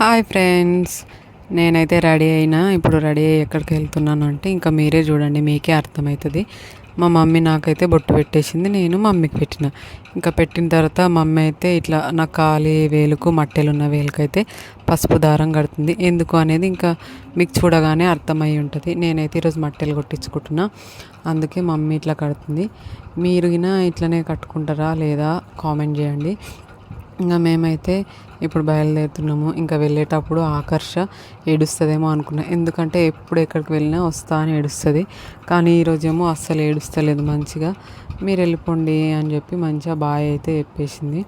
Hi friends, నేనైతే ready అయినా. ఇప్పుడు రెడీ అయ్యి ఎక్కడికి వెళ్తున్నాను అంటే ఇంకా మీరే చూడండి, మీకే అర్థమవుతుంది. మా మమ్మీ నాకైతే బొట్టు పెట్టేసింది, నేను మమ్మీకి పెట్టిన. ఇంకా పెట్టిన తర్వాత మమ్మీ అయితే ఇట్లా నా కాలి వేలుకు మట్టెలున్న వేలుకైతే పసుపు దారం కడుతుంది. ఎందుకు అనేది ఇంకా మీకు చూడగానే అర్థమై ఉంటుంది. నేనైతే ఈరోజు మట్టెలు కొట్టించుకుంటున్నా, అందుకే మమ్మీ ఇట్లా కడుతుంది. మీరు ఇట్లనే కట్టుకుంటారా లేదా కామెంట్ చేయండి. ఇంకా మేమైతే ఇప్పుడు బయలుదేరుతున్నాము. ఇంకా వెళ్ళేటప్పుడు ఆకర్ష ఏడుస్తుందేమో అనుకున్నా, ఎందుకంటే ఎప్పుడు ఎక్కడికి వెళ్ళినా వస్తా అని ఏడుస్తుంది. కానీ ఈరోజేమో అస్సలు ఏడుస్తలేదు. మంచిగా మీరు వెళ్ళిపోండి అని చెప్పి మంచిగా బాయ్ అయితే చెప్పేసింది.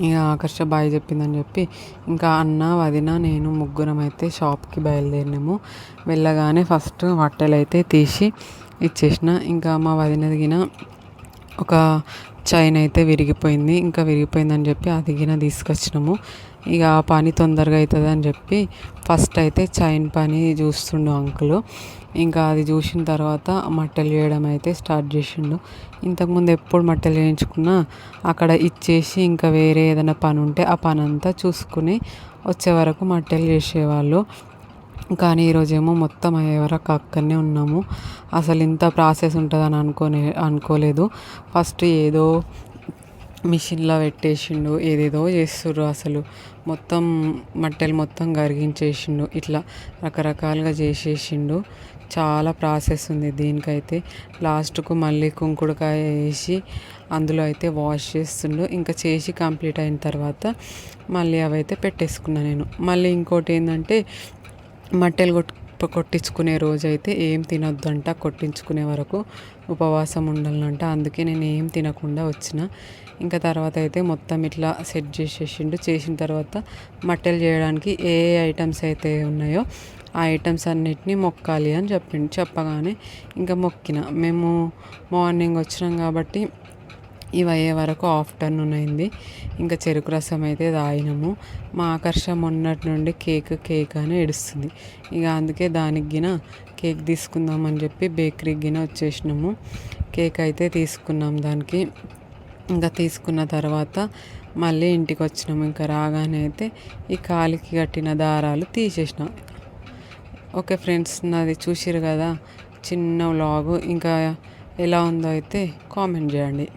ఇక ఆకర్ష బాయ్ చెప్పిందని చెప్పి ఇంకా అన్న, వదిన, నేను ముగ్గురం అయితే షాప్కి బయలుదేరినాము. వెళ్ళగానే ఫస్ట్ బట్టలు అయితే తీసి ఇచ్చేసిన. ఇంకా మా వదినది ఒక చైన్ అయితే విరిగిపోయింది. ఇంకా విరిగిపోయిందని చెప్పి అది తీసుకొచ్చినాము. ఇక ఆ పని తొందరగా అవుతుంది అని చెప్పి ఫస్ట్ అయితే చైన్ పని చూస్తుండు అంకులు. ఇంకా అది చూసిన తర్వాత మట్టెలు చేయడం అయితే స్టార్ట్ చేసిండు. ఇంతకుముందు ఎప్పుడు మట్టెలు చేయించుకున్నా అక్కడ ఇచ్చేసి ఇంకా వేరే ఏదైనా పని ఉంటే ఆ పని అంతా చూసుకుని వచ్చే వరకు మట్టెలు చేసేవాళ్ళు. కానీ ఈరోజేమో మొత్తం అయ్యే వరకు అక్కడనే ఉన్నాము. అసలు ఇంత ప్రాసెస్ ఉంటుందని అనుకోలేదు. ఫస్ట్ ఏదో మిషన్లో పెట్టేసిండు, ఏదేదో చేస్తుర్రు. అసలు మొత్తం మట్టెలు మొత్తం కరిగించేసిండు, ఇట్లా రకరకాలుగా చేసేసిండు. చాలా ప్రాసెస్ ఉంది దీనికైతే. లాస్ట్కు మళ్ళీ కుంకుడుకాయ వేసి అందులో అయితే వాష్ చేస్తుండు. ఇంకా చేసి కంప్లీట్ అయిన తర్వాత మళ్ళీ అవైతే పెట్టేసుకున్నాను నేను. మళ్ళీ ఇంకోటి ఏంటంటే మట్టెలు కొట్టించుకునే రోజు అయితే ఏం తినొద్దంట, కొట్టించుకునే వరకు ఉపవాసం ఉండాలంట. అందుకే నేను ఏం తినకుండా వచ్చిన. ఇంకా తర్వాత అయితే మొత్తం ఇట్లా సెట్ చేసేసిండు. చేసిన తర్వాత మట్టెలు చేయడానికి ఏ ఐటమ్స్ అయితే ఉన్నాయో ఆ ఐటమ్స్ అన్నిటినీ మొక్కాలి అని చెప్పగానే ఇంకా మొక్కిన. మేము మార్నింగ్ వచ్చినాం కాబట్టి ఇవి అయ్యే వరకు ఆఫ్టర్నూన్ అయింది. ఇంకా చెరుకు రసం అయితే తాగినాము. మా ఆకర్ష మొన్నటి నుండి కేక్ అని ఏడుస్తుంది. ఇక అందుకే దానికి కేక్ తీసుకుందామని చెప్పి బేకరీకి వచ్చేసినాము. కేక్ అయితే తీసుకున్నాం దానికి. ఇంకా తీసుకున్న తర్వాత మళ్ళీ ఇంటికి వచ్చినాము. ఇంకా రాగానే అయితే ఈ కాలికి కట్టిన దారాలు తీసేసినాం. ఓకే ఫ్రెండ్స్, నాది చూసిరు కదా చిన్న వ్లాగు. ఇంకా ఎలా ఉందో అయితే కామెంట్ చేయండి.